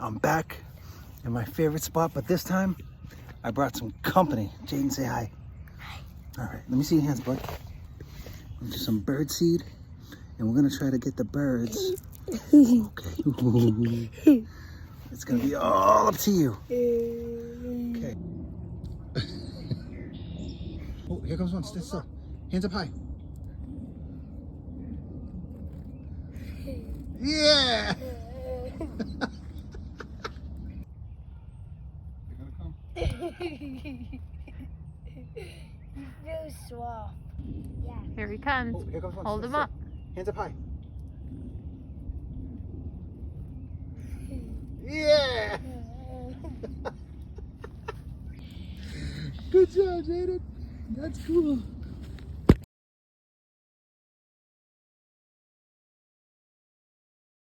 I'm back in my favorite spot, but this time I brought some company. Jayden, say hi. Hi. All right, let me see your hands, bud. Into some bird seed, and we're gonna try to get the birds. Okay. It's gonna be all up to you. Okay. Oh, here comes one. Stay still. Hands up high. Yeah! He's so soft. Yeah. Here he comes. Oh, here comes one. Hold Stay him still. up. Hands up high. Yeah! Good job, Jayden. That's cool.